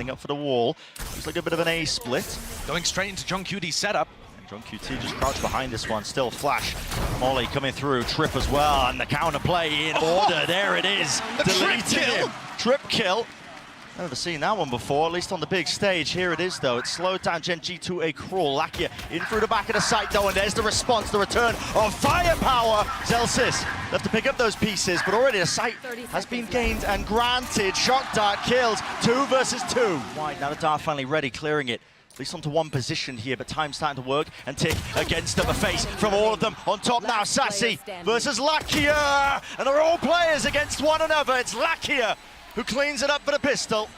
heading up for the wall. Looks like a bit of an A split. Going straight into Gen.G's setup. Gen.G just crouched behind this one, still flash. Molly coming through, Trip as well, and the counter play in order. There it is. The trip kill. Trip kill. Never seen that one before, at least on the big stage. Here it is, though. It slowed down Gen.G to a crawl. Lakia in through the back of the site, though, and there's the response, the return of firepower. Zelsis left to pick up those pieces, but already a site has been gained and granted. Shock Dart kills 2 versus 2. Wide, now the Dart finally ready, clearing it. At least onto one position here, but time's starting to work and tick against them. A face from all of them. On top now, Sassy versus Lakia. And they're all players against one another. It's Lakia who cleans it up for the pistol.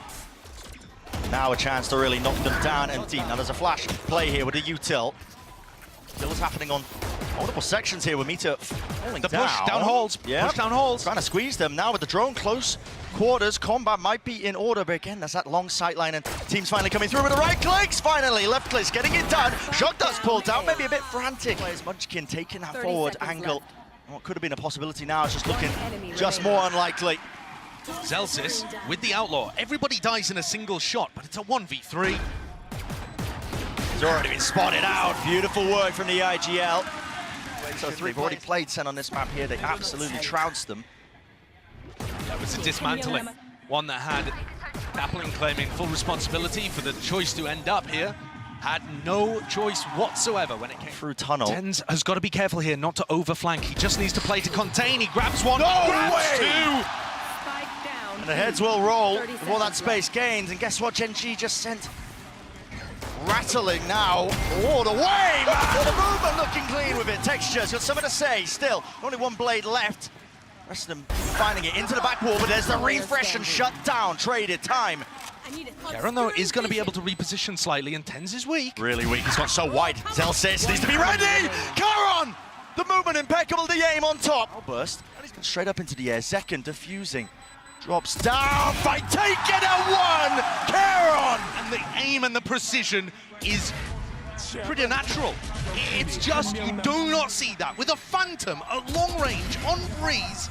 Now a chance to really knock them down and deep. Now there's a flash play here with a util. Still is happening on multiple sections here with Mita falling The down. push down holes. Yeah. Push down holes. Trying to squeeze them now with the drone close quarters. Combat might be in order, but again, there's that long sight line, and team's finally coming through with the right clicks. Finally, left clicks getting it done. Shock Dust pulled down, maybe a bit frantic. Players Munchkin taking that forward angle. What could have been a possibility now is just looking just more unlikely. Zelsis with the Outlaw. Everybody dies in a single shot, but it's a 1v3. He's already been spotted out. Beautiful work from the IGL. So they've already played Sen on this map here. They absolutely trounced them. That was a dismantling. One that had Dappling claiming full responsibility for the choice to end up here. Had no choice whatsoever when it came Through tunnel. Tens has got to be careful here not to overflank. He just needs to play to contain. He grabs one, No grabs way! 2. And the heads will roll before that space gains. And guess what? Gen.G just sent rattling now all the way, man! The movement looking clean with it. Texture's got something to say. Still, only one blade left. Rest of them finding it into the back wall, but there's the refresh and shut down. Traded time. Karen, though, is going to be able to reposition slightly, and Tens is weak. Really weak. He's got so wide. Zelsis needs to be ready. Caron! The movement impeccable. The aim on top. Burst. And he's gone straight up into the air. Second diffusing. Drops down. Fight taken at 1. Caron! And the aim and the precision is pretty natural. It's just, you do not see that. With a Phantom at long range, on breeze,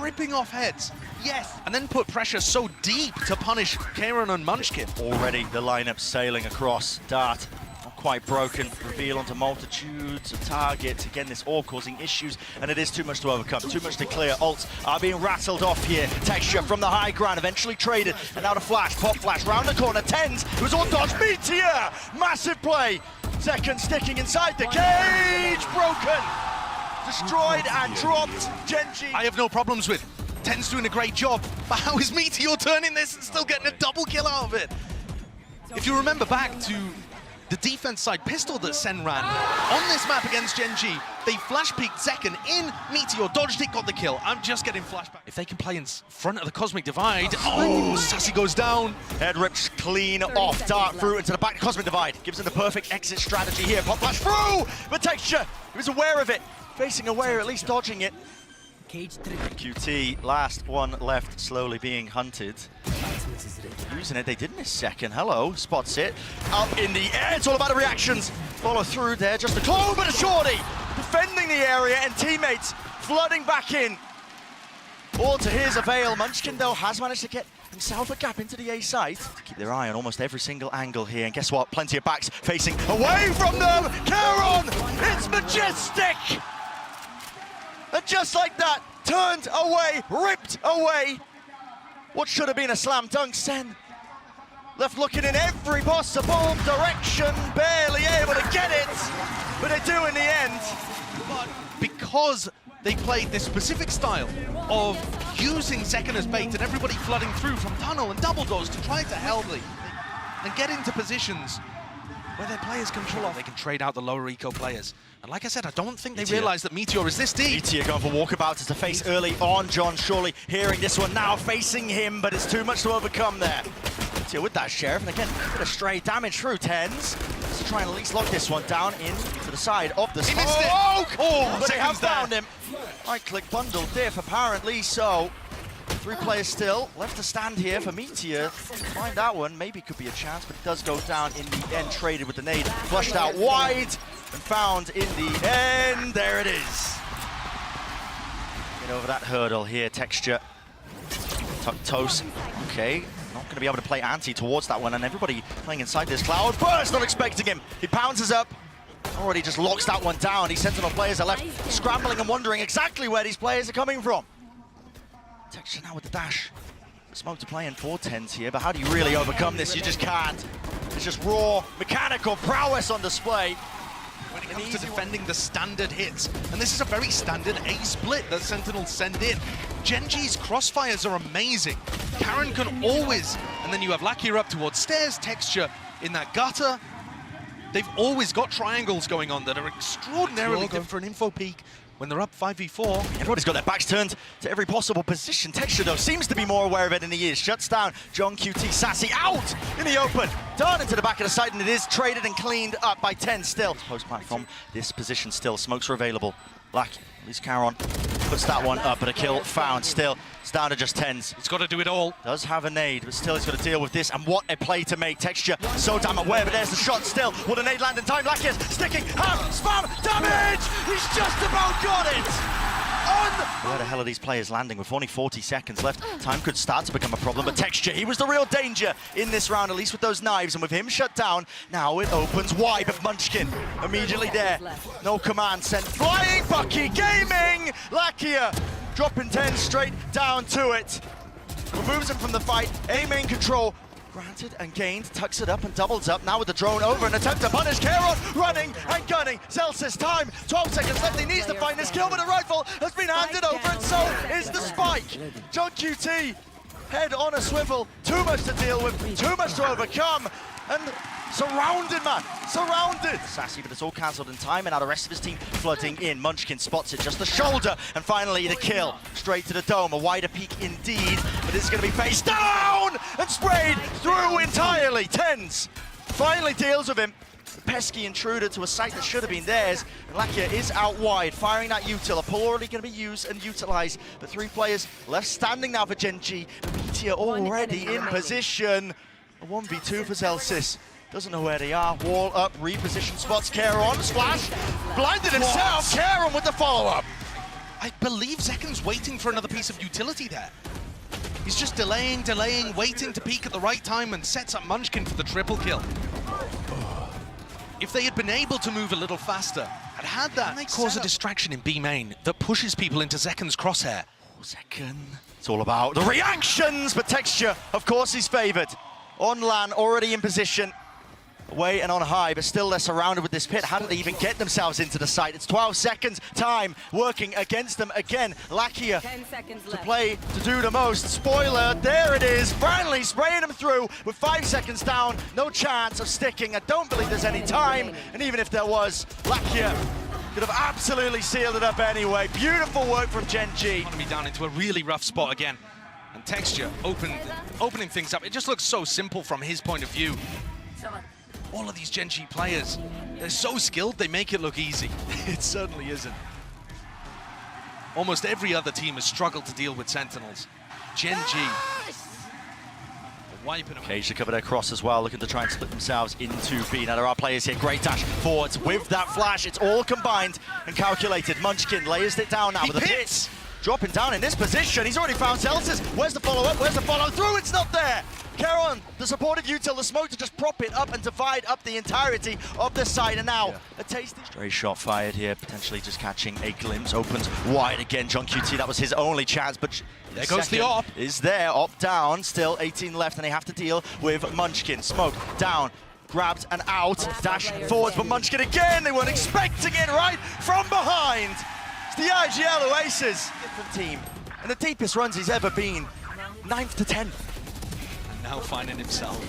ripping off heads. Yes. And then put pressure so deep to punish Karen and Munchkin. Already the lineup sailing across. Dart not quite broken. Reveal onto multitudes of targets. Again, this all causing issues, and it is too much to overcome. Too much to clear. Ults are being rattled off here. Texture from the high ground, eventually traded. And now the flash, pop flash, round the corner. Tens, it was all dodged. Meteor! Massive play. Second sticking inside the cage. Broken. Destroyed and dropped. Gen.G. I have no problems with. Ten's doing a great job, but how is Meteor turning this and still getting a double kill out of it? If you remember back to the defense side pistol that Sen ran on this map against Gen.G, they flash peeked second in, Meteor dodged it, got the kill. I'm just getting flashback. If they can play in front of the Cosmic Divide, oh, Sassy goes down. Head rips clean off. Dart through into the back of Cosmic Divide. Gives him the perfect exit strategy here. Pop flash through! But Texture, he was aware of it. Facing away, or at least dodging it. QT, last one left, slowly being hunted. Using it, they did miss second. Hello, spots it. Up in the air, it's all about the reactions. Follow through there, just a clone, but a shorty. Defending the area, and teammates flooding back in. All to his avail. Munchkin, though, has managed to get himself a gap into the A site. To keep their eye on almost every single angle here. And guess what? Plenty of backs facing away from them. Caron! It's majestic! And just like that, turned away, ripped away. What should have been a slam dunk, Sen left looking in every possible direction, barely able to get it, but they do in the end. But because they played this specific style of using second as bait and everybody flooding through from tunnel and double doors to try to held lead and get into positions where their players control off, they can trade out the lower eco players. And like I said, I don't think they realize that Meteor is this deep. Meteor going for walkabouts as a face early on. John surely hearing this one now, facing him, but it's too much to overcome there. Meteor with that Sheriff, and again, a bit of stray damage through Tens. Let's try and at least lock this one down into the side of the He missed it! Oh, but they have found him. Right-click bundle diff, apparently so. 3 players still left to stand here for Meteor. Find that one, maybe could be a chance, but it does go down in the end. Traded with the nade, flushed out wide, and found in the end. There it is. Get over that hurdle here, Texture. Tuck toes. Okay, not going to be able to play anti towards that one, and everybody playing inside this cloud burst, not expecting him. He pounces up, already just locks that one down. These Sentinel players are left scrambling and wondering exactly where these players are coming from. Texture now with the dash. Smoke to play in 4-10s here, but how do you really overcome this? You just can't. It's just raw, mechanical prowess on display. When it comes to defending the standard hits, and this is a very standard A split that Sentinels send in. Gen.G's crossfires are amazing. Karen can always, and then you have Lakia up towards stairs, Texture in that gutter. They've always got triangles going on that are extraordinarily good for an info peak when they're up 5v4. Everybody's got their backs turned to every possible position. Texture, though, seems to be more aware of it than he is. Shuts down John QT. Sassy out in the open. Done into the back of the site, and it is traded and cleaned up by 10 still. Post-platform, this position still. Smokes are available. Black, at least Caron puts that one up, but a kill found still. It's down to just 10s. He's got to do it all. Does have a nade, but still he's got to deal with this. And what a play to make. Texture so damn aware, but there's the shot still. Will the nade land in time? Lakia's sticking, ham, spam, damage! He's just about got it! Where the hell are these players landing with only 40 seconds left? Time could start to become a problem, but Texture, he was the real danger in this round, at least with those knives, and with him shut down, now it opens wide, but Munchkin immediately there. No command sent flying, Bucky Gaming! Lakia dropping 10 straight down to it. Removes him from the fight, A main control. Granted and gained, tucks it up and doubles up. Now with the drone over, an attempt to punish Caron, running and gunning. Celsius time, 12 seconds left. He needs to find this kill, but the rifle has been handed over, and so is the spike. John QT, head on a swivel. Too much to deal with, too much to overcome, and surrounded, man, surrounded. Sassy, but it's all cancelled in time, and now the rest of his team flooding in. Munchkin spots it, just the shoulder, and finally the kill. Straight to the dome, a wider peak indeed, but this is going to be face down and sprayed through entirely. 10s finally deals with him. The pesky intruder to a site that should have been theirs. And Lakia is out wide, firing that util. A pull already going to be used and utilized, but 3 players left standing now for Gen.G. Meteor already in position. A 1v2 for Celsius. Doesn't know where they are. Wall up, reposition spots. Caron, splash, blinded himself. Caron with the follow-up. I believe Zekken's waiting for another piece of utility there. He's just delaying, waiting to peek at the right time, and sets up Munchkin for the triple kill. If they had been able to move a little faster, had that cause a distraction in B main that pushes people into Zekken's crosshair. Zekken. It's all about the reactions, but Texture, of course, he's favored. On LAN, already in position. Away and on high, but still they're surrounded with this pit. How did they even get themselves into the site? It's 12 seconds time working against them again. Lakia to play, to do the most. Spoiler, there it is. Finally spraying them through with 5 seconds down. No chance of sticking. I don't believe there's any time. And even if there was, Lakia could have absolutely sealed it up anyway. Beautiful work from Gen.G. Want to be down into a really rough spot again. And Texture opening things up. It just looks so simple from his point of view. All of these Gen.G players, they're so skilled, they make it look easy. It certainly isn't. Almost every other team has struggled to deal with Sentinels. Gen.G wiping them. Cage to cover their cross as well, looking to try and split themselves into B. Now there are players here, great dash forwards with that flash. It's all combined and calculated. Munchkin layers it down now with the pits. Dropping down in this position. He's already found Celsius. Where's the follow-up? Where's the follow-through? It's not there. Caron, the supportive util, the smoke to just prop it up and divide up the entirety of the site. And now, a tasty stray shot fired here, potentially just catching a glimpse. Opens wide again. John QT, that was his only chance, but there goes the op. Is there, op down, still 18 left, and they have to deal with Munchkin. Smoke down, grabbed and out, dash forwards, but Munchkin again, they weren't expecting it right from behind. It's the IGL Oasis, different team, and the deepest runs he's ever been, 9th to 10th. Now finding himself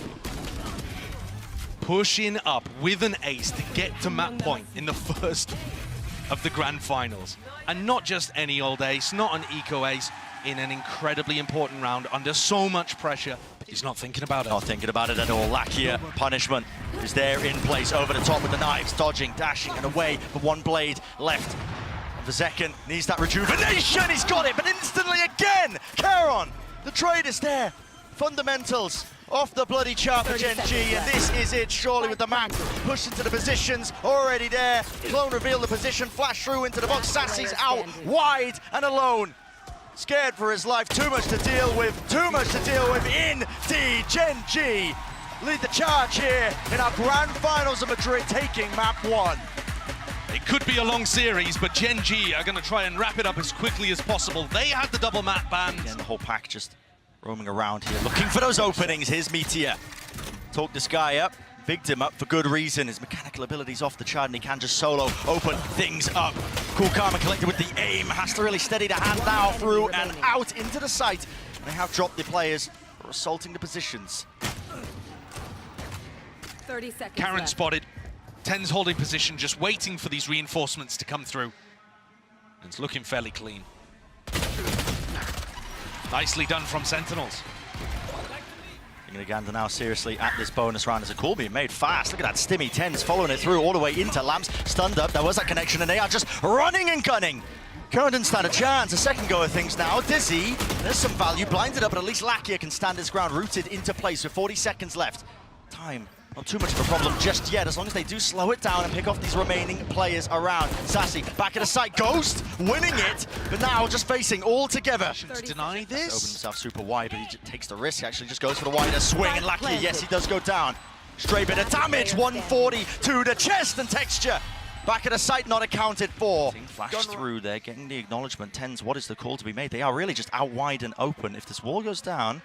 pushing up with an ace to get to map point in the first of the grand finals. And not just any old ace, not an eco ace, in an incredibly important round under so much pressure. He's not thinking about it. Not thinking about it at all. Lakia, punishment is there in place, over the top with the knives, dodging, dashing and away, but one blade left. The Zekken needs that rejuvenation, he's got it, but instantly again, Caron, the trade is there. Fundamentals off the bloody chart for Gen.G, and this is it, surely, with the map pushed into the positions, already there. Clone revealed the position, flash through into the box, Sassy's out, wide and alone. Scared for his life, too much to deal with, indeed. Gen.G lead the charge here in our grand finals of Madrid, taking map 1. It could be a long series, but Gen.G are going to try and wrap it up as quickly as possible. They had the double map banned. Again, the whole pack just roaming around here, looking for those openings. Here's Meteor. Talk this guy up, bigged him up for good reason. His mechanical ability's off the chart and he can just solo open things up. Cool Karma collected with the aim. Has to really steady the hand now through and out into the site. They have dropped the players for assaulting the positions. 30 seconds Karen left. spotted. Ten's holding position, just waiting for these reinforcements to come through. And it's looking fairly clean. Nicely done from Sentinels. Gander now seriously at this bonus round as a call being made fast. Look at that stimmy. Ten's following it through all the way into Lamps. Stunned up. There was that connection and they are just running and gunning. Current didn't stand a chance. A second go of things now. Dizzy, there's some value. Blinded up, but at least Lakia can stand his ground. Rooted into place with 40 seconds left. Time. Not too much of a problem just yet, as long as they do slow it down and pick off these remaining players around. Sassy, back at the site, Ghost, winning it, but now just facing all together. To deny this. Opened himself super wide, but he takes the risk, actually just goes for the wider swing, and Lakia, yes, he does go down. Straight bit of damage, 140 to the chest, and Texture back at the site, not accounted for. Flash through there, getting the acknowledgement. Tens, what is the call to be made? They are really just out wide and open. If this wall goes down,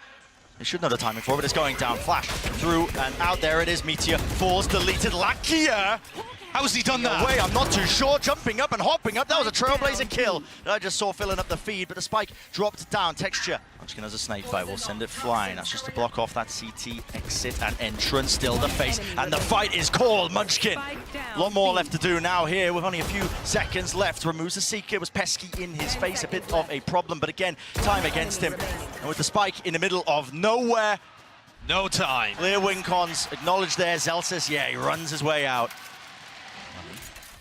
they should know the timing for it, but it's going down. Flash through and out. There it is. Meteor falls, deleted. Lakia. How has he done that? Away, I'm not too sure. Jumping up and hopping up. That was a trailblazer kill that I just saw filling up the feed, but the spike dropped down. Texture. Munchkin has a snake bite. We'll send it flying. That's just to block off that CT exit and entrance. Still the face, and the fight is called. Munchkin. A lot more left to do now here with only a few seconds left. Removes the Seeker. It was pesky in his face. A bit of a problem, but again, time against him. And with the spike in the middle of nowhere. No time. Clear wing cons. Acknowledged there. Zell says, yeah, he runs his way out.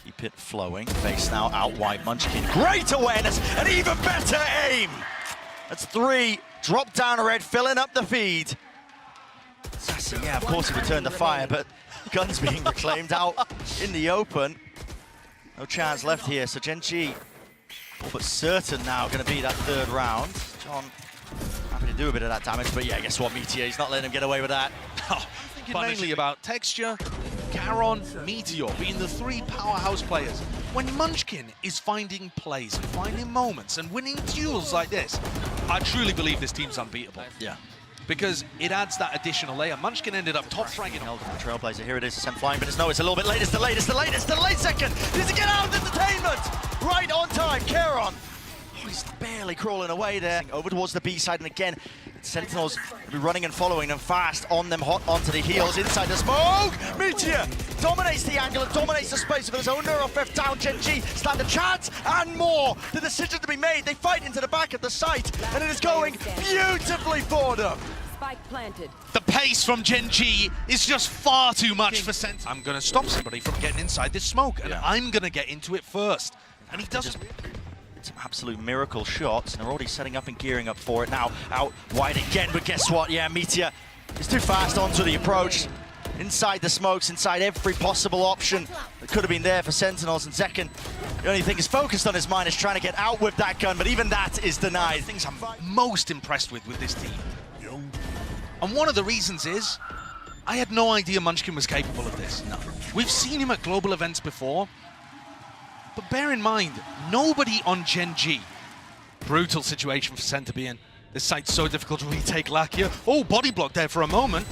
Keep it flowing. Face now out wide. Munchkin. Great awareness and even better aim. That's 3. Drop down red, filling up the feed. Sassy, yeah, of course he returned the fire, but guns being reclaimed out in the open. No chance left here, so Gen.G all but certain now going to be that 3rd round. John happy to do a bit of that damage, but yeah, guess what, Meteor, he's not letting him get away with that. Thinking mainly about Texture, Caron, Meteor being the 3 powerhouse players. When Munchkin is finding plays and finding moments and winning duels like this, I truly believe this team's unbeatable. Yeah. Because it adds that additional layer. Munchkin ended up top fragging. Held from the Trailblazer. Here it is, sent flying, but it's a little bit late. It's the late second. Does he get out of entertainment? Right on time, Caron. Oh, he's barely crawling away there. Over towards the B side, and again, Sentinels will be running and following them fast on them, hot onto the heels, inside the smoke. Meteor dominates the angle and dominates the space with his own neurotheft down. Gen.G stand a chance and more. The decision to be made. They fight into the back of the site, and it is going beautifully for them. Spike planted. The pace from Gen.G is just far too much for Sentinels. I'm going to stop somebody from getting inside this smoke, and I'm going to get into it first. And he doesn't. Some absolute miracle shots, and they're already setting up and gearing up for it now. Out wide again, but guess what? Yeah, Meteor is too fast onto the approach. Inside the smokes, inside every possible option that could have been there for Sentinels. And Zekken, the only thing is focused on his mind is trying to get out with that gun, but even that is denied. Things I'm most impressed with this team. And one of the reasons is, I had no idea Munchkin was capable of this. No. We've seen him at global events before, but bear in mind, nobody on Gen.G. Brutal situation for Sen to be in. This site's so difficult to retake Lakia. Oh, body block there for a moment.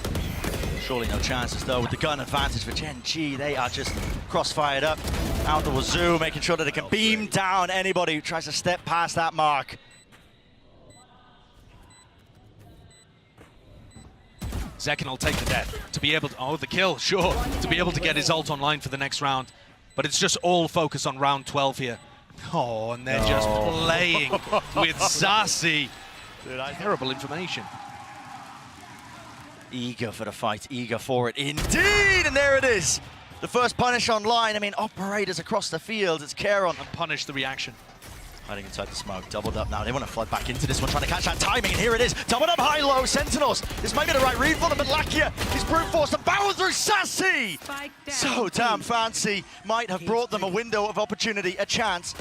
Surely no chances though with the gun advantage for Gen.G. They are just cross-fired up out the wazoo, making sure that they can beam down anybody who tries to step past that mark. Zekken will take the death to be able to, oh, the kill, sure, to be able to get his ult online for the next round. But it's just all focus on round 12 here. Oh, and they're just playing with Sassy. Terrible information. Eager for the fight, eager for it indeed, and there it is. The first punish online. I mean, operators across the field. It's Caron. And punish the reaction. Hiding inside the smoke, doubled up now. They want to flood back into this one, trying to catch that timing, and here it is. Doubled up high-low, Sentinels. This may be the right read for them, but Lakia is brute force to barrel through Sassy. So damn fancy. Might have brought them a window of opportunity, a chance,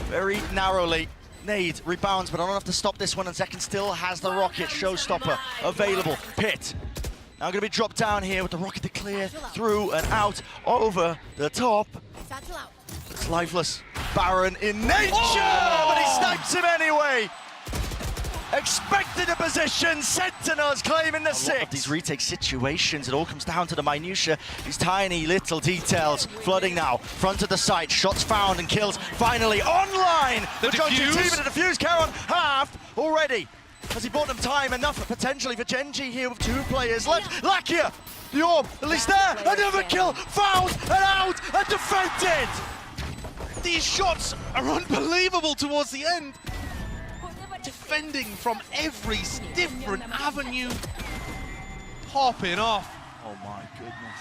very narrowly. Nade rebounds, but not enough to stop this one, and Zekken still has the rocket showstopper available. Pit now going to be dropped down here with the rocket to clear through and out over the top. It's lifeless. Baron in nature, but he snipes him anyway. Expected a position, Sentinels claiming the 6. Of these retake situations, it all comes down to the minutiae, these tiny little details. Flooding now, front of the site, shots found and kills finally online. The Gen.G team in the defuse, Karon half already. Has he bought them time enough potentially for Gen.G here with 2 players left? Lakia, the orb, at least there, another kill, found and out and defended. These shots are unbelievable towards the end. Defending from every different avenue. Popping off. Oh my goodness.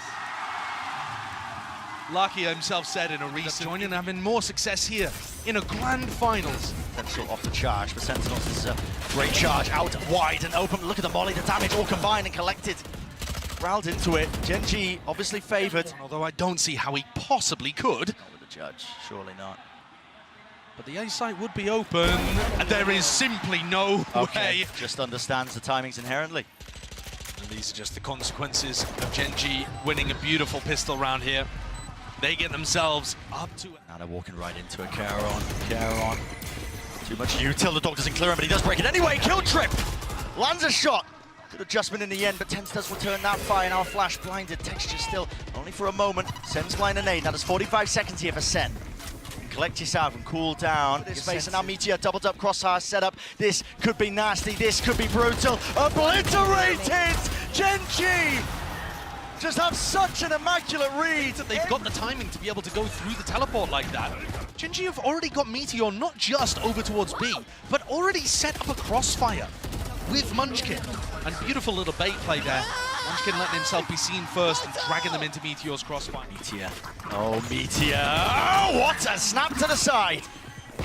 Lakia himself said in a recent joining having more success here in a grand finals. Potential off the charge, but Sentinels this is a great charge out wide and open. Look at the molly, the damage all combined and collected. Growled into it. Gen.G obviously favoured. Although I don't see how he possibly could. Not with the judge, surely not. But the A site would be open. There is simply no way. Just understands the timings inherently. And these are just the consequences of Gen.G winning a beautiful pistol round here. They get themselves up to it. Now they're walking right into it. Karon. Too much util. The dog doesn't clear him, but he does break it anyway. Kill trip. Lands a shot. Good adjustment in the end, but Tense does return that fire. Now flash blinded. Texture still only for a moment. Sen's blind and nade. Now there's 45 seconds here for Sen. Collect yourself and cool down. This space, and now Meteor doubled up crosshair setup. This could be nasty. This could be brutal. Obliterated. Gen.G just have such an immaculate read. They've got the timing to be able to go through the teleport like that. Gen.G have already got Meteor not just over towards B, but already set up a crossfire with Munchkin. And beautiful little bait play there. Munchkin letting himself be seen first and dragging them into Meteor's crossfire. Meteor. Oh, Meteor. Oh, what a snap to the side.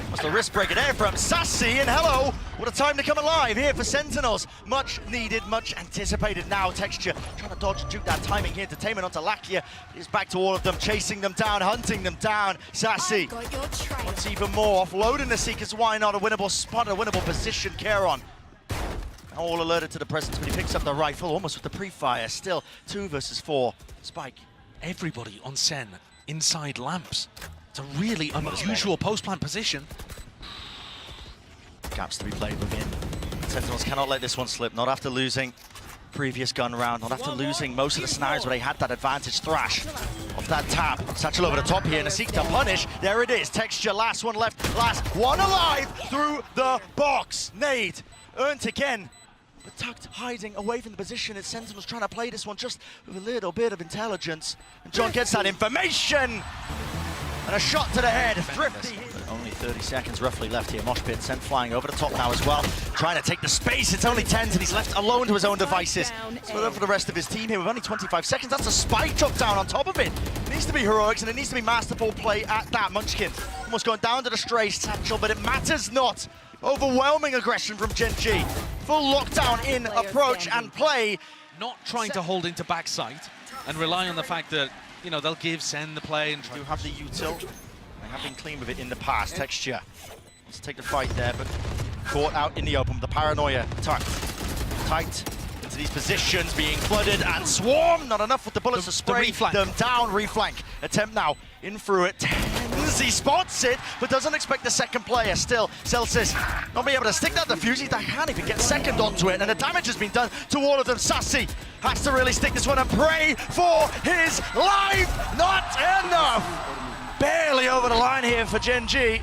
What's the wrist breaker there from Sassy, and hello. What a time to come alive here for Sentinels. Much needed, much anticipated now. Texture trying to dodge and juke that timing here. Entertainment onto Lakia. He's back to all of them, chasing them down, hunting them down. Sassy wants even more. Offloading the Seekers. Why not? A winnable spot, a winnable position. Karon. All alerted to the presence, but he picks up the rifle almost with the pre-fire. Still 2 versus 4. Spike. Everybody on Sen inside lamps. It's a really unusual post-plant position. Gaps to be played within. Sentinels cannot let this one slip, not after losing previous gun round, not after losing most of the scenarios where they had that advantage. Thrash off that tap. Satchel over the top here and a seek to punish. There it is. Texture, last one left, last one alive through the box. Nade earned again. But tucked, hiding away from the position. It's Sentinels trying to play this one just with a little bit of intelligence. And John gets that information. And a shot to the head. Thrifty. Only 30 seconds roughly left here. Mosh Pit sent flying over the top now as well. Trying to take the space. It's only 10 and he's left alone to his own devices. So for the rest of his team here with only 25 seconds. That's a spike drop down on top of it. It needs to be heroics and it needs to be masterful play at that. Munchkin almost going down to the stray satchel, but it matters not. Overwhelming aggression from Gen.G. Full lockdown in approach and play. Not trying to hold into backside and rely on the fact that, you know, they'll give Sen the play and do have the util. They have been clean with it in the past. Texture wants to take the fight there, but caught out in the open with the paranoia. Tight into these positions, being flooded and swarmed. Not enough with the bullets to spray them down. Reflank attempt now in through it. He spots it, but doesn't expect the second player. Still, Celsius not being able to stick that defuse. He can't even get second onto it, and the damage has been done to all of them. Sassy has to really stick this one and pray for his life. Not enough. Barely over the line here for Gen.G.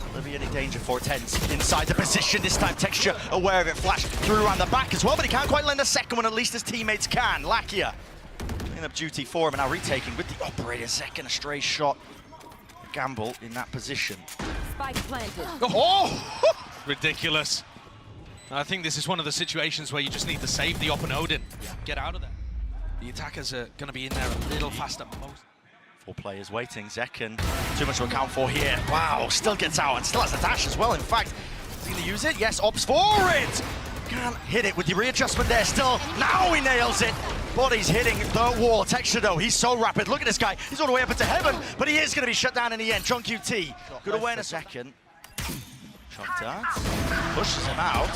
Will there be any danger for Tense inside the position this time? Texture aware of it. Flash through around the back as well, but he can't quite land the second one. At least his teammates can. Lakia clean up duty for him, and now retaking with the operator. Second, a stray shot. Gamble in that position. Spike planted. Oh! Ridiculous. I think this is one of the situations where you just need to save the op and Odin. Get out of there. The attackers are going to be in there a little faster. 4 players waiting. Zekken, too much to account for here. Wow, still gets out and still has a dash as well. In fact, is he going to use it? Yes, opts for it. Can't hit it with the readjustment there still. Now he nails it. Body's hitting the wall. Texture though, he's so rapid. Look at this guy. He's all the way up into heaven, but he is going to be shut down in the end. John QT, good awareness. Second. Chucked out. Pushes him out.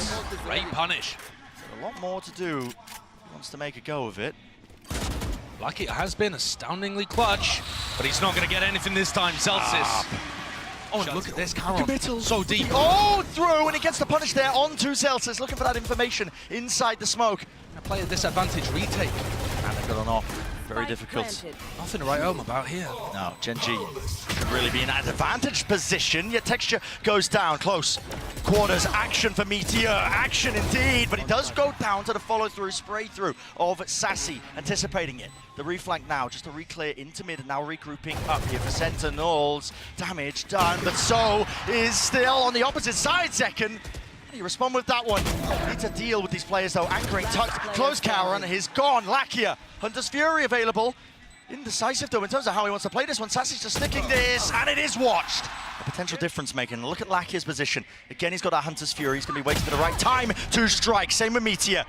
Great punish. A lot more to do. He wants to make a go of it. Like it has been astoundingly clutch, but he's not going to get anything this time, Celsius. Oh, and look at this, Caron. So deep. Oh, through, and he gets the punish there onto Celsius, looking for that information inside the smoke. A player disadvantage retake. And they've got an off. Very Spike difficult. planted. Nothing to write home about here. No, Gen.G should really be in an advantage position, yet Texture goes down. Close quarters action for Meteor. Action indeed, but he does go down to the follow-through, spray-through of Sassy, anticipating it. The reflank now, just to re-clear into mid, and now regrouping up here for Sentinels. Damage done, but so is still on the opposite side, Second. You respond with that one. Need to deal with these players though. Anchoring, tucked, close Caron, he's gone. Lakia, Hunter's Fury available. Indecisive though in terms of how he wants to play this one. Sassy's just sticking this, and it is watched. A potential difference making. Look at Lakia's position. Again, he's got that Hunter's Fury. He's gonna be waiting for the right time to strike. Same with Meteor.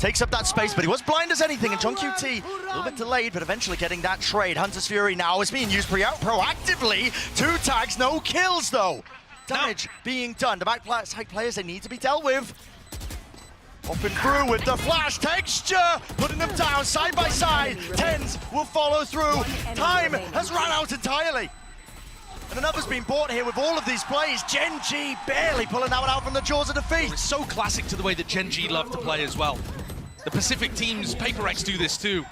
Takes up that space, but he was blind as anything, and JG a little bit delayed, but eventually getting that trade. Hunter's Fury now is being used proactively. 2 tags, no kills though. Damage being done. The backside players, they need to be dealt with. Popping through with the flash. Texture putting them down side by side. Tens will follow through. Time has run out entirely. And another's been bought here with all of these plays. Gen.G barely pulling that one out from the jaws of defeat. It's so classic to the way that Gen.G love to play as well. The Pacific teams, Paper X do this too.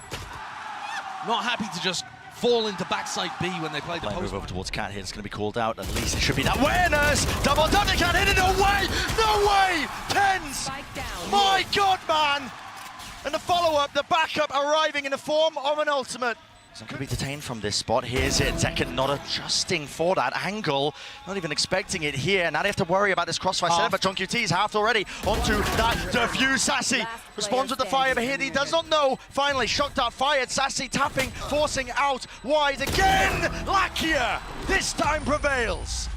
Not happy to just fall into backside B when they play the post. Move over towards Cat here, it's going to be called out. At least it should be that awareness. Double done, they can't hit it. No way! No way! Tens! My God, man! And the follow-up, the backup arriving in the form of an ultimate. He's not going to be detained from this spot. Here's it. Second not adjusting for that angle. Not even expecting it here. Now they have to worry about this crossfire setup, but JG is halved already onto that defuse. Sassy responds with the fire, but here he does not know. Finally, shocked out, fired. Sassy tapping, forcing out wide again. Lakia this time prevails.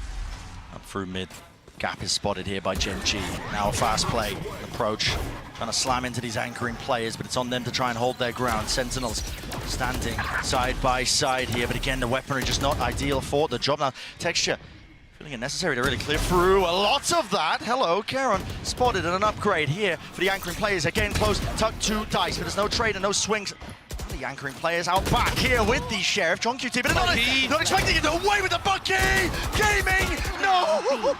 Up through mid. Gap is spotted here by Gen.G. Now a fast play, approach, trying to slam into these anchoring players, but it's on them to try and hold their ground. Sentinels standing side by side here, but again, the weaponry just not ideal for the job. Now, Texture feeling it necessary to really clear through a lot of that. Hello, Caron spotted and an upgrade here for the anchoring players. Again, close, tucked to Dice, but there's no trade and no swings. The anchoring players out back here with the Sheriff, JG, but not expecting it away with the Bucky! Gaming! No!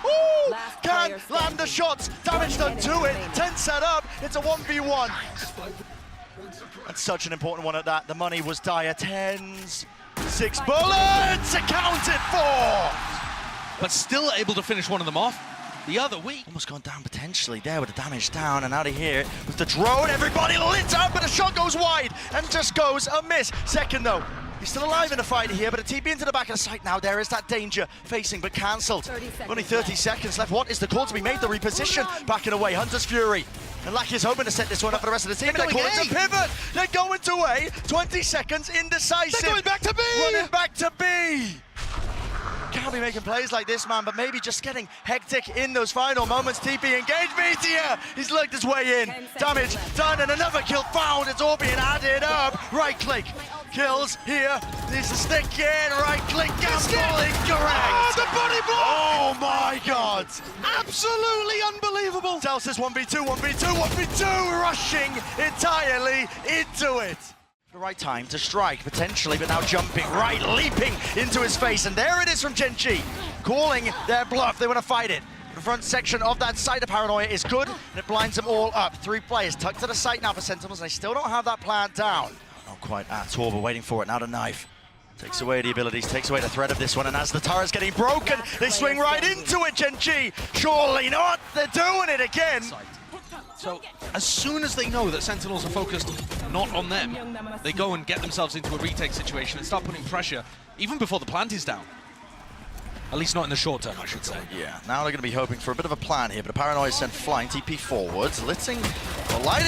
Can't land the shots, damage done to it, 10 set up, it's a 1v1. That's such an important one at that, the money was dire, Tens, 6 bullets, accounted for! But still able to finish one of them off. The other weak. Almost gone down potentially there with the damage down, and out of here with the drone, everybody lit up, but the shot goes wide and just goes a miss. Second though, he's still alive in the fight here, but a TP into the back of the site now. There is that danger facing, but cancelled. Only 30 seconds left. What is the call to be made? The reposition, backing away, Hunter's Fury. And Lakia is hoping to set this one up for the rest of the team. They're going to pivot. They're going to A. 20 seconds, indecisive. They're going back to B. Running back to B. Can't be making plays like this, man, but maybe just getting hectic in those final moments. TP engaged, Meteor! He's lurked his way in. Damage done, and another kill found. It's all being added up. Right click. Kills here. Needs to stick in. Right click. Gamble incorrect. Oh, the body block! Oh my God! Absolutely unbelievable. Celsius 1v2, 1v2, 1v2, rushing entirely into it. The right time to strike, potentially, but now jumping right, leaping into his face, and there it is from Gen.G, calling their bluff. They want to fight it. The front section of that side of Paranoia is good, and it blinds them all up. 3 players tucked to the site now for Sentinels, and they still don't have that plan down. Not quite at all, but waiting for it. Now the knife. Takes away the abilities, takes away the threat of this one, and as the turret's getting broken, they swing right into it, Gen.G. Surely not, they're doing it again. So, as soon as they know that Sentinels are focused not on them, they go and get themselves into a retake situation and start putting pressure, even before the plant is down. At least not in the short term, I should say. Yeah, now they're going to be hoping for a bit of a plan here, but a Paranoia is sent flying, TP forwards, lighting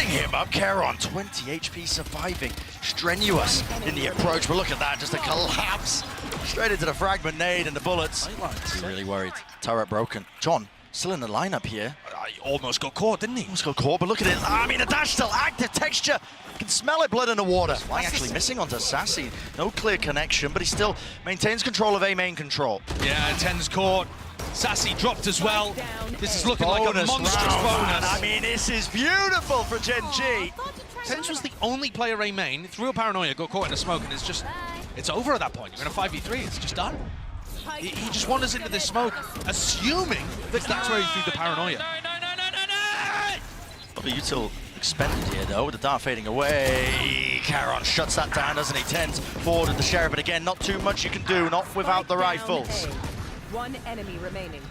him up. Caron, 20 HP surviving, strenuous in the approach, but look at that, just a collapse. Straight into the fragment nade and the bullets. He's really worried. Turret broken. John, still in the lineup here. He almost got caught, didn't he? Almost got caught, but look at it. I mean, the dash still active. Texture. You can smell it, blood in the water. Flying actually missing onto Sassy. No clear connection, but he still maintains control of A main control. Yeah, Ten's caught. Sassy dropped as well. This is looking like a Bonus monstrous round, man. bonus. I mean, this is beautiful for Gen.G. Sentinels was the only player A main. Threw a paranoia, got caught in a smoke, and it's over at that point. You're in a 5v3, it's just done. He just wanders into this smoke, assuming that that's where he threw the paranoia. The util expended here though, with the dart fading away. Caron shuts that down, doesn't he? Tens forward with the sheriff, but again, not too much you can do, not without the rifles. One enemy remaining.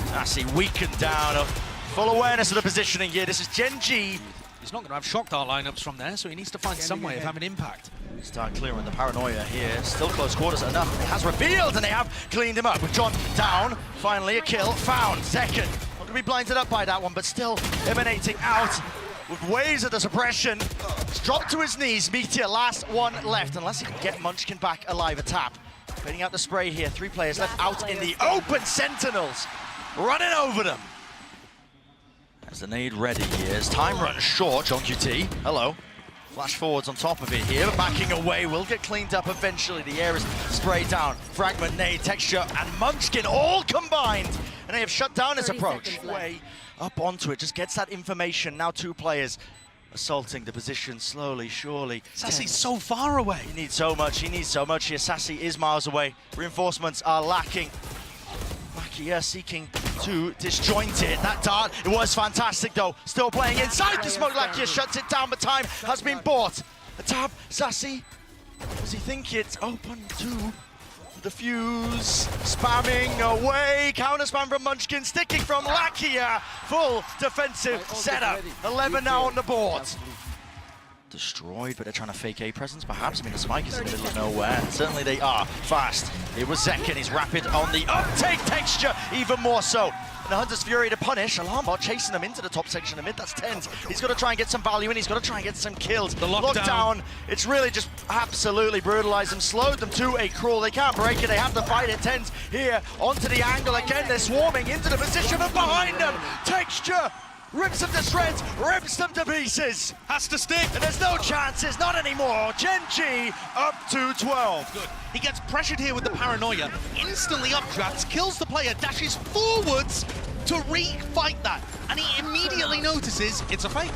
Sassy weakened down, full awareness of the positioning here. This is Gen.G. He's not going to have shock dart lineups from there, so he needs to find some way of having impact. Start clearing the paranoia here. Still close quarters enough. It has revealed, and they have cleaned him up. With John down, finally a kill found. Second, not going to be blinded up by that one, but still emanating out with waves of the suppression. He's dropped to his knees. Meteor, last one left, unless he can get Munchkin back alive. A tap. Fading out the spray here. 3 players left out in the open. Sentinels running over them. As the nade ready here, as time runs short, John QT, hello. Flash forwards on top of it here, but backing away, will get cleaned up eventually. The air is sprayed down. Fragment, nade, texture, and Munchkin all combined. And they have shut down his approach. Way up onto it, just gets that information. Now 2 players assaulting the position slowly, surely. Sassy's so far away. He needs so much here. Sassy is miles away. Reinforcements are lacking. Lakia seeking to disjoint it. That dart, it was fantastic though. Still playing inside the smoke. Lakia shuts it down, but time has been bought. A tap, Sassy. Does he think it's open to the fuse? Spamming away. Counter spam from Munchkin, sticking from Lakia. Full defensive setup. 11 now on the board. Destroyed, but they're trying to fake A presence, perhaps. I mean, the spike is in the middle of nowhere. Certainly they are fast. It was Zekken. He's rapid on the uptake. Texture, even more so. And the Hunter's Fury to punish. Alarmbot chasing them into the top section of mid. That's Tens. He's got to try and get some value in. He's got to try and get some kills. The lockdown. It's really just absolutely brutalized them, slowed them to a crawl. They can't break it. They have to fight it. Tens here onto the angle again. They're swarming into the position, and behind them, Texture rips them to shreds, rips them to pieces. Has to stick. And there's no chances, not anymore. Gen.G up to 12. Good. He gets pressured here with the paranoia, instantly updrafts, kills the player, dashes forwards to re-fight that. And he immediately notices it's a fake.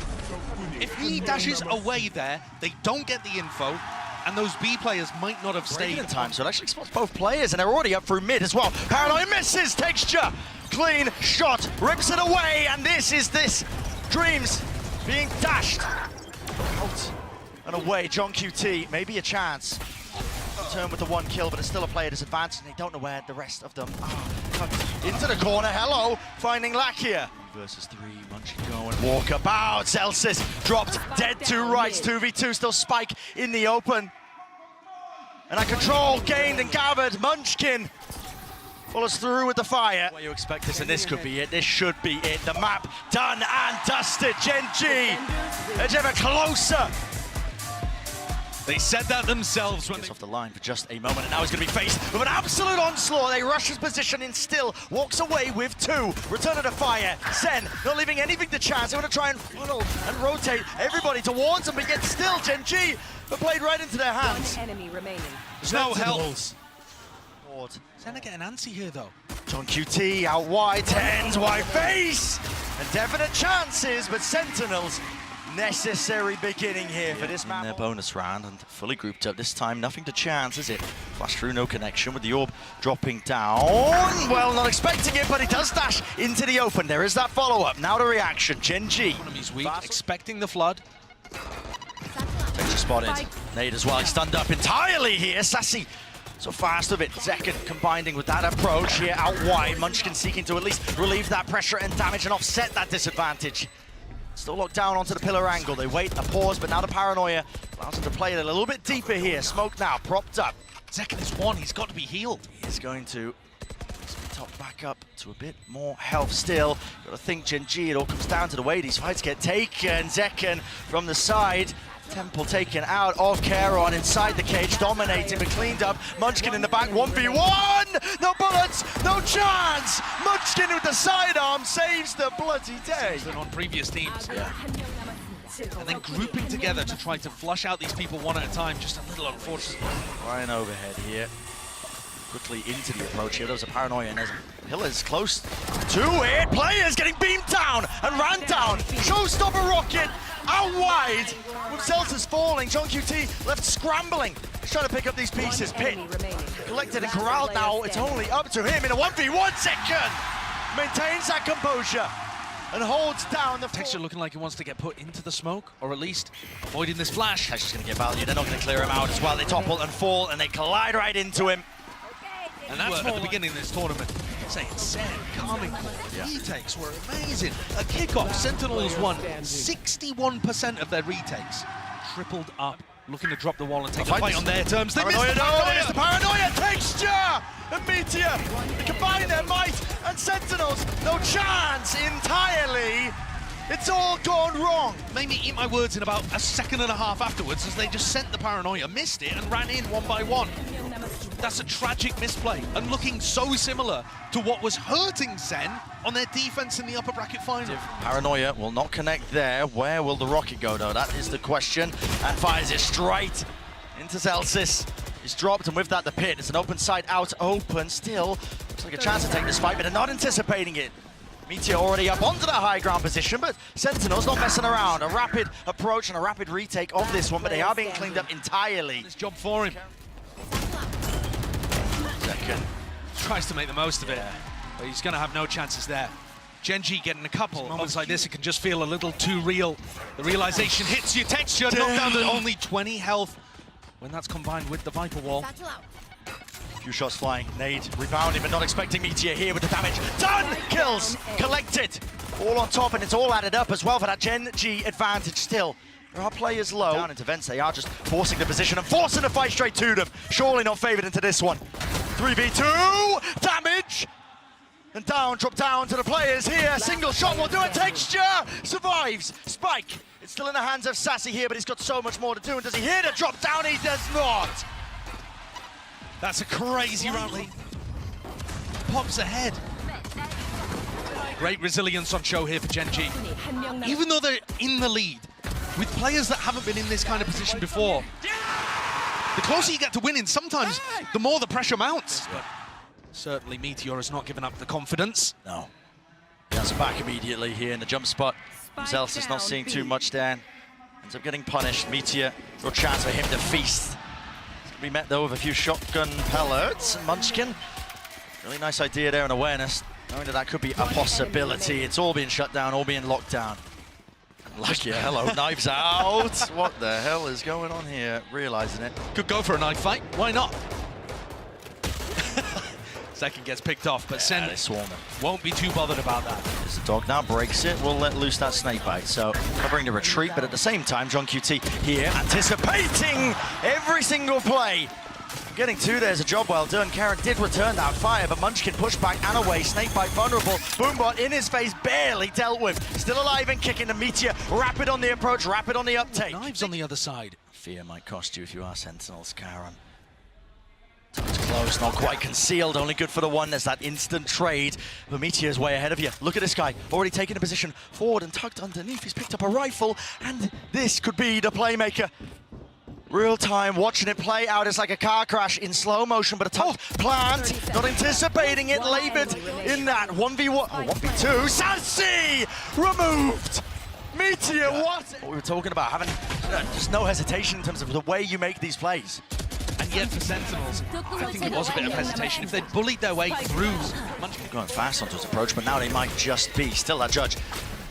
If he dashes away there, they don't get the info, and those B players might not have stayed in time, so it actually spots both players, and they're already up through mid as well. Paranoia misses, Texture. Clean shot, rips it away, and this Dreams being dashed out and away. John QT, maybe a chance. Turn with the 1 kill, but it's still a player disadvantage, and they don't know where the rest of them are. Into the corner, hello, finding Lakia. Versus 3, Munchkin going, walkabout. Celsius dropped dead to rights, 2v2, still Spike in the open. And a control gained and gathered. Munchkin follows through with the fire. Well, you expect this, and this could be it. This should be it. The map done and dusted. Gen.G edge ever closer. They said that themselves when Gets off the line for just a moment, and now he's going to be faced with an absolute onslaught. They rush his position in still, walks away with 2. Return of the fire. Sen not leaving anything to chance. They want to try and funnel and rotate everybody towards them, but yet still Gen.G but played right into their hands. One enemy remaining. There's no help. Senna getting antsy here though. John QT out wide, Tens wide face, and definite chances, but Sentinels necessary beginning here for this map. In their bonus round and fully grouped up this time, nothing to chance, is it? Flash through, no connection with the orb dropping down. Well, not expecting it, but he does dash into the open. There is that follow-up. Now the reaction. Gen.G. Economy's weak, expecting the flood. Texture spotted. Nade as well. He's stunned up entirely here. Sassy so fast of it. Zekken combining with that approach here out wide. Munchkin seeking to at least relieve that pressure and damage and offset that disadvantage. Still locked down onto the pillar angle. They wait, a pause, but now the paranoia allows him to play it a little bit deeper here. Smoke now, propped up. Zekken is 1, he's got to be healed. He's going to top back up to a bit more health still. Got to think Gen.G, it all comes down to the way these fights get taken. Zekken from the side. Temple taken out of Caron inside the cage, dominating but cleaned up. Munchkin in the back, 1v1! No bullets, no chance! Munchkin with the sidearm saves the bloody day. Than on previous teams. Yeah. And then grouping together to try to flush out these people one at a time, just a little unfortunate. Ryan overhead here. quickly into the approach here. There was a paranoia, and there's Pillars close to it. Players getting beamed down and ran down. Showstopper rocket out wide with Celtics falling. Gen.G left scrambling. He's trying to pick up these pieces. Pit collected and corralled now. It's only up to him in a 1v1 second. Maintains that composure and holds down the Texture looking like he wants to get put into the smoke, or at least avoiding this flash. Texture's going to get value. They're not going to clear him out as well. They topple and fall, and they collide right into him. And that's at the beginning of this tournament. Saying SEN, calming call, retakes were amazing. At kickoff, Sentinels won 61% of their retakes. Tripled up, looking to drop the wall and take a fight on their terms. They missed the paranoia! There's the paranoia! Texture and Meteor combine their might, and Sentinels, no chance entirely. It's all gone wrong. Made me eat my words in about a second and a half afterwards as they just sent the paranoia, missed it, and ran in one by one. That's a tragic misplay, and looking so similar to what was hurting SEN on their defense in the upper bracket final. Paranoia will not connect there. Where will the rocket go, though? That is the question. And fires it straight into Celsius. He's dropped, and with that, the pit. It's an open side out, open still. Looks like a chance to take this fight, but they're not anticipating it. Meteor already up onto the high ground position, but Sentinels not messing around. A rapid approach and a rapid retake of this one, but they are being cleaned up entirely. This job for him. Second. Tries to make the most of it, but he's going to have no chances there. Gen.G getting a couple moments like this, it can just feel a little too real. The realization hits you. Texture knocked down to only 20 health when that's combined with the Viper wall. Few shots flying. Nade rebounding, but not expecting Meteor here with the damage. Done! Kills! Collected! All on top, and it's all added up as well for that Gen.G advantage still. There are players low. Down into Vents, they are just forcing the position and forcing the fight straight to them. Surely not favored into this one. 3v2! Damage! And down, drop down to the players here. Single shot will do it. Texture survives. Spike. It's still in the hands of Sassy here, but he's got so much more to do. And does he hit a drop down? He does not. That's a crazy rally. Pops ahead. Great resilience on show here for Gen.G. Even though they're in the lead, with players that haven't been in this kind of position before, the closer you get to winning, sometimes the more the pressure mounts. But certainly Meteor has not given up the confidence. No. He has back immediately here in the jump spot. Himself is not seeing too much down. Ends up getting punished. Meteor, no chance for him to feast. We met though with a few shotgun pellets. Munchkin, really nice idea there and awareness, knowing that that could be a possibility. It's all being shut down, all being locked down. Lucky, hello, knives out. What the hell is going on here? Realizing it. Could go for a knife fight, why not? Second gets picked off, but SEN won't be too bothered about that. As the dog now breaks it, we'll let loose that snake bite. So covering the retreat, but at the same time, Gen.G here anticipating every single play. Getting two, there's a job well done. Karen did return that fire, but Munchkin pushed back and away. Snakebite vulnerable. Boombot in his face, barely dealt with. Still alive and kicking the Meteor. Rapid on the approach, rapid on the uptake. Knives on the other side. Fear might cost you if you are Sentinels, Karen. It's close, not quite concealed, only good for the one. There's that instant trade. The Meteor's way ahead of you. Look at this guy, already taking a position forward and tucked underneath. He's picked up a rifle, and this could be the playmaker. Real time, watching it play out. It's like a car crash in slow motion, but a tough plant, not anticipating it, labored in that 1v1, oh, 1v2. Sassy removed. Meteor, what we were talking about, having just no hesitation in terms of the way you make these plays. And yet for Sentinels, I think it was a bit of hesitation. If they'd bullied their way through, Munchkin going fast onto his approach, but now they might just be. Still that judge.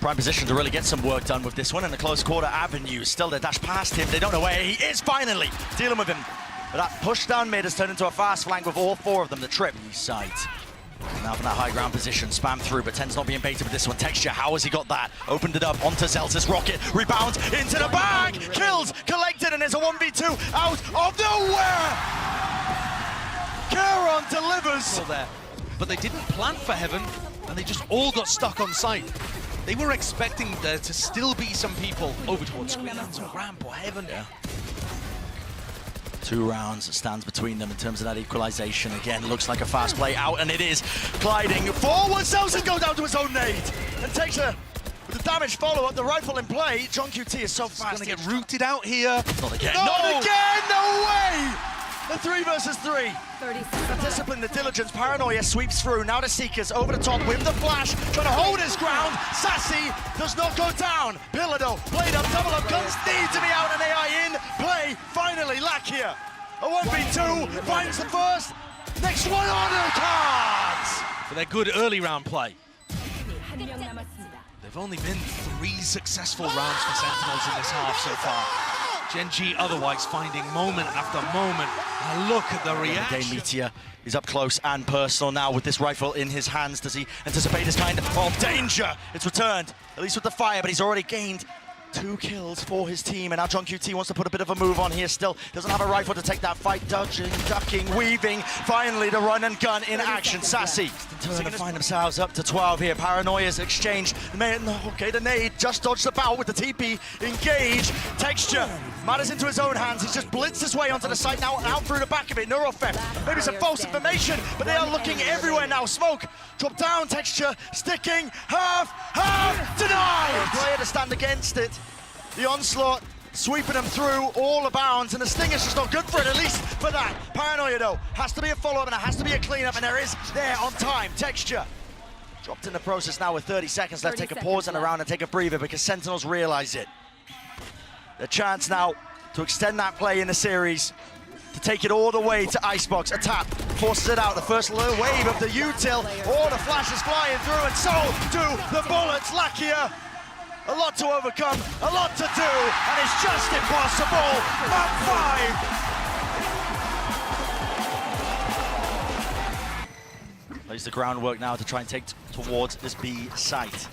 Prime position to really get some work done with this one in the close quarter avenue. Still they dash past him. They don't know where he is finally. Dealing with him. But that push down mid has turned into a fast flank with all four of them. The trip. East side. Now from that high ground position, spam through, but Ten's not being baited with this one. Texture, how has he got that? Opened it up onto Celsius, rocket, rebounds into the bag, kills, collected, and there's a 1v2 out of nowhere! Caron delivers! There. But they didn't plan for heaven, and they just all got stuck on site. They were expecting there to still be some people over towards Screenlands or Ramp or Heaven. Yeah. 2 rounds stands between them in terms of that equalization. Again, looks like a fast play out, and it is. Gliding forward, Celsius goes down to his own nade and takes a with the damage follow-up, the rifle in play. Gen.G is so fast. He's gonna get rooted out here. Not again. No! Not again, no way! The 3 versus 3. 30 The seconds. discipline, the diligence, paranoia sweeps through. Now to Seekers over the top with the flash, trying to hold his ground. Sassy does not go down. Pillardo, blade up, double up, guns need to be out and AI in play. Finally, Lakia. A 1v2 finds the first. Next one on the cards. For their good early round play. 한 명 남았습니다. They've only been 3 successful rounds for Sentinels in this half so far. Gen.G otherwise finding moment after moment. And look at the Game reaction. Meteor is up close and personal now with this rifle in his hands. Does he anticipate this kind of danger? It's returned, at least with the fire, but he's already gained 2 kills for his team, and now Gen.G wants to put a bit of a move on here still. Doesn't have a rifle to take that fight, dodging, ducking, weaving. Finally, the run and gun in action. Sassy turn to find themselves up to 12 here. Paranoia's exchange. Okay, the nade just dodged the bow with the TP. Engage. Texture matters into his own hands. He's just blitzed his way onto the site now, out through the back of it. Neurofem. Maybe some false information, but they are looking everywhere now. Smoke, drop down, Texture, sticking, half, denied! Player to stand against it. The onslaught sweeping them through all the bounds, and the Stinger's just not good for it, at least for that. Paranoia, though, has to be a follow-up, and it has to be a clean-up, and there is there on time. Texture dropped in the process now with 30 seconds left. Take a pause and around and take a breather because Sentinels realize it. The chance now to extend that play in the series, to take it all the way to Icebox. A tap forces it out. The first little wave of the util. All the flashes flying through, and so do the bullets. Lakia. A lot to overcome, a lot to do, and it's just impossible. Map 5. Lays the groundwork now to try and take towards this B site.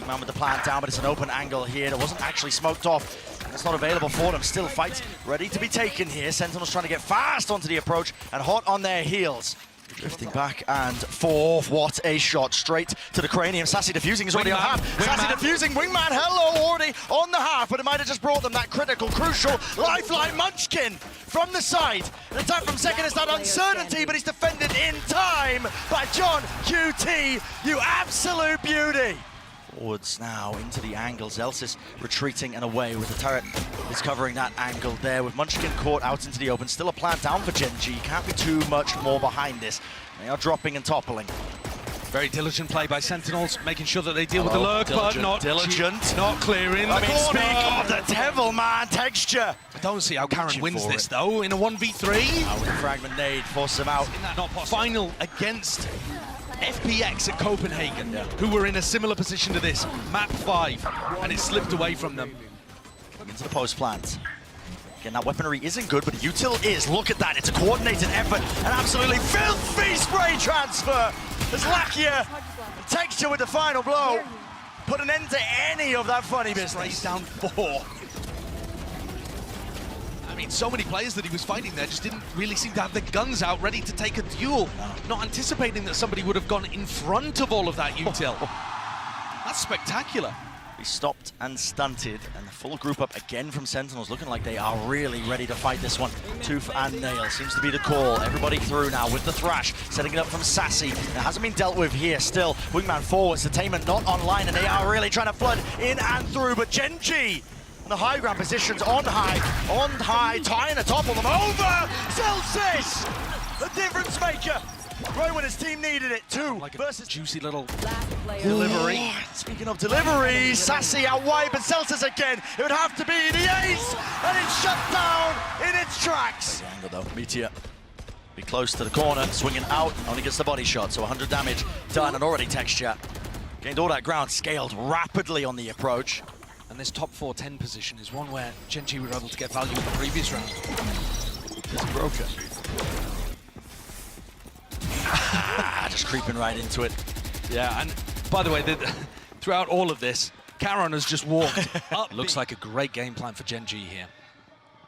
Man with the plant down, but it's an open angle here that wasn't actually smoked off. It's not available for them. Still fights ready to be taken here. Sentinels trying to get fast onto the approach and hot on their heels. Drifting back and forth. What a shot straight to the cranium. Sassy defusing is already on half. Sassy defusing. Wingman, hello, already on the half, but it might have just brought them that critical, crucial lifeline. Munchkin from the side. An attack from second is that uncertainty, but he's defended in time by Gen.G. You absolute beauty. Forwards now into the angle. Zelsis retreating and away with the turret is covering that angle there with Munchkin caught out into the open. Still a plant down for Gen.G. Can't be too much more behind this. They are dropping and toppling. Very diligent play by Sentinels, making sure that they deal with the lurk, but not clearing the corner. Speak of the devil, man. Texture. I don't see how Karen wins this though in a 1v3. With the fragment nade, force him out. In that not final against FPX at Copenhagen, who were in a similar position to this, map 5, and it slipped away from them. Into the post plant. Again, that weaponry isn't good, but util is. Look at that, it's a coordinated effort, an absolutely filthy spray transfer. As Lakia, Texture with the final blow, put an end to any of that funny business. Sprays down 4. I mean, so many players that he was fighting there just didn't really seem to have their guns out ready to take a duel. Not anticipating that somebody would have gone in front of all of that util. That's spectacular. He stopped and stunted, and the full group up again from Sentinels, looking like they are really ready to fight this one. Tooth and nail seems to be the call. Everybody through now with the thrash, setting it up from Sassy. It hasn't been dealt with here still. Wingman forwards, Entertainment not online, and they are really trying to flood in and through, but Gen.G in the high ground positions on high, trying to topple them over. Celsius, the difference maker. Right when his team needed it, 2 Like a versus juicy little Last player delivery. Speaking of deliveries, Sassy out wide, but Celsius again. It would have to be the ace, and it's shut down in its tracks. The angle though, Meteor be close to the corner, swinging out, only gets the body shot, so 100 damage done, and already Texture gained all that ground, scaled rapidly on the approach. And this top 4-10 position is one where Gen.G were able to get value in the previous round. It's broken. Just creeping right into it. Yeah, and by the way, throughout all of this, Karen has just walked up. Looks like a great game plan for Gen.G here.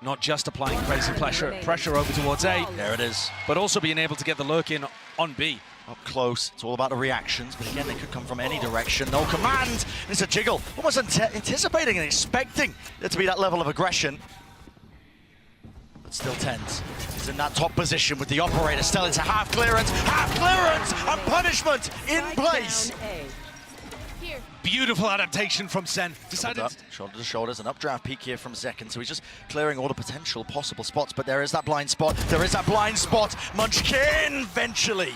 Not just applying crazy pressure over towards A. There it is. But also being able to get the lurk in on B. Up close, it's all about the reactions, but again, they could come from any direction. No command, it's a jiggle. Almost anticipating and expecting there to be that level of aggression. But still tense. He's in that top position with the operator still into half clearance, and punishment in place. beautiful adaptation from Sen. Decided Up, shoulder to shoulders, an updraft peek here from Zekken, so he's just clearing all the potential possible spots, but there is that blind spot, Munchkin, eventually.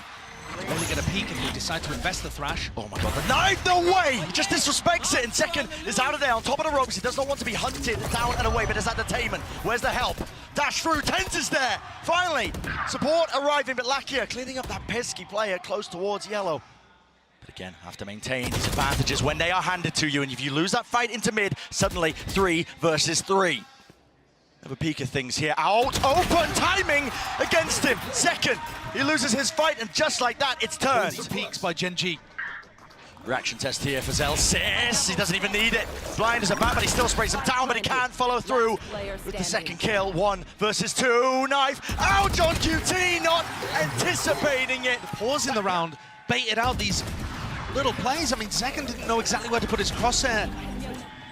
only get a peek if you decide to invest the Thrash. Oh my god, the knife, no way! He just disrespects it, and Zekken is out of there on top of the ropes. He does not want to be hunted down and away, but there's that detainment. Where's the help? Dash through, Tens is there! Finally, support arriving, but Lakia cleaning up that pesky player close towards yellow. But again, have to maintain these advantages when they are handed to you, and if you lose that fight into mid, suddenly 3 versus 3. Have a peek of things here. Out, open, timing against him. Zekken, he loses his fight, and just like that, it's turned. Peeks by Gen.G. Reaction test here for Zelsis. He doesn't even need it. Blind as a bat, but he still sprays him down, but he can't follow through with the second kill. 1 versus 2. Knife. Ouch on QT, not anticipating it. Pause in the round, baited out these little plays. I mean, Zekken didn't know exactly where to put his crosshair.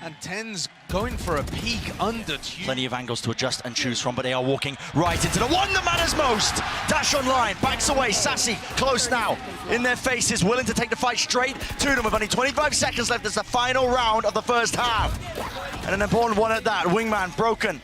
And Tens going for a peek under Tube. Plenty of angles to adjust and choose from, but they are walking right into the one that matters most. Dash online, backs away, Sassy, close now. In their faces, willing to take the fight straight to them with only 25 seconds left as the final round of the first half. And an important one at that, Wingman broken.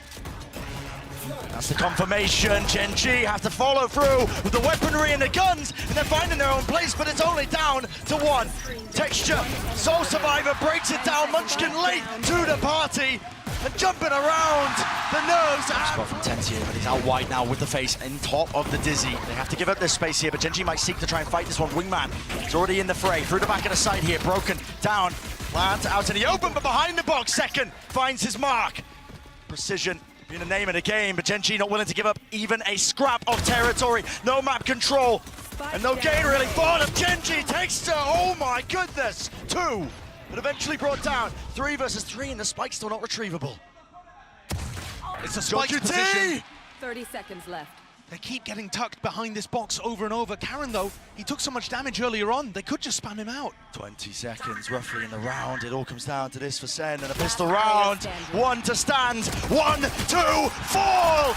That's the confirmation. Gen.G have to follow through with the weaponry and the guns, and they're finding their own place, but it's only down to 1. Texture, Soul Survivor breaks it down. Munchkin late to the party and jumping around the nerves. Spot from Tens here, but he's out wide now with the face in top of the Dizzy. They have to give up this space here, but Gen.G might seek to try and fight this one. Wingman is already in the fray. Through the back of the side here, broken down. Plant out in the open, but behind the box. Second finds his mark. Precision being the name of the game, but Gen.G not willing to give up even a scrap of territory. No map control, and no gain really for them. Gen.G takes to, oh my goodness, 2, but eventually brought down. 3 versus 3, and the spike's still not retrievable. It's a spike position. 30 seconds left. They keep getting tucked behind this box over and over. Karen, though, he took so much damage earlier on, they could just spam him out. 20 seconds roughly in the round. It all comes down to this for Sen, and a pistol round. 1 to stand, 1, 2, fall!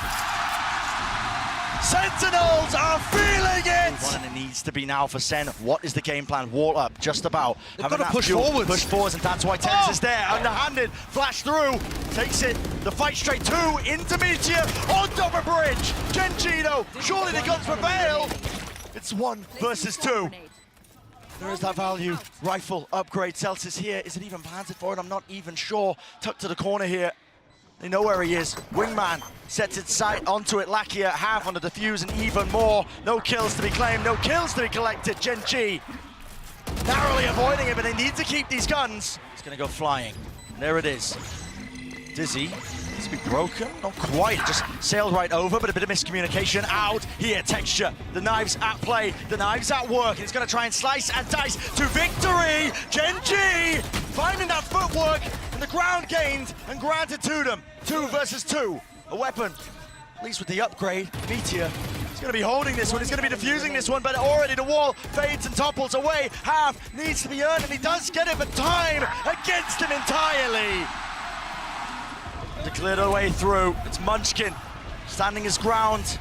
Sentinels are feeling it! And it needs to be now for Sen. What is the game plan? Wall up, just about. They've got to push forwards. Push forwards, and that's why Tens is there. Underhanded, flash through, takes it. The fight straight 2 into Meteor, on top of bridge. Gen.G though, surely the guns prevail. It's 1 versus 2. There is that value. Rifle upgrade. Celsius here. Is it even planted for it? I'm not even sure. Tucked to the corner here. They know where he is. Wingman sets its sight onto it. Lakia half on the defuse and even more. No kills to be claimed, no kills to be collected. Gen.G narrowly avoiding it, but they need to keep these guns. It's gonna go flying. And there it is. Dizzy needs to be broken. Not quite, just sailed right over, but a bit of miscommunication out here. Texture, the knives at play, the knives at work. He's gonna try and slice and dice to victory. Gen.G finding that footwork and the ground gained and granted to them. 2 versus 2. A weapon, at least with the upgrade. Meteor is going to be holding this one. He's going to be defusing this one, but already the wall fades and topples away. Half needs to be earned, and he does get it, but time against him entirely. To clear the way through, it's Munchkin standing his ground.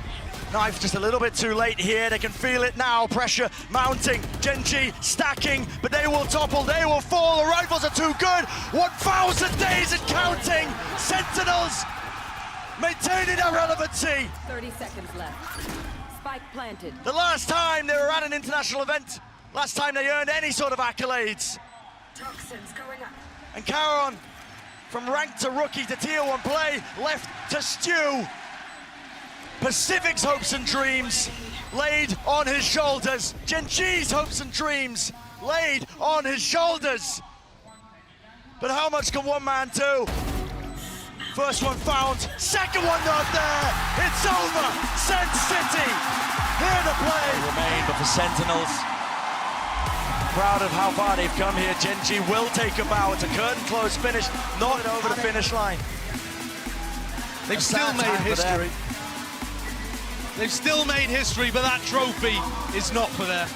Knife just a little bit too late here. They can feel it now. Pressure mounting. Gen.G stacking, but they will topple. They will fall. The rifles are too good. 1,000 days and counting. Sentinels maintaining their relevancy. 30 seconds left. Spike planted. The last time they were at an international event, last time they earned any sort of accolades. Toxins going up. And Caron, from rank to rookie to tier 1 play, left to stew. Pacific's hopes and dreams laid on his shoulders. Gen.G's hopes and dreams laid on his shoulders. But how much can one man do? First one found, second one not there. It's over. Sen City here to play. Remain, but for Sentinels, proud of how far they've come here. Gen.G will take a bow. It's a curtain close finish, not over the finish line. They've still made history. They've still made history, but that trophy is not for them.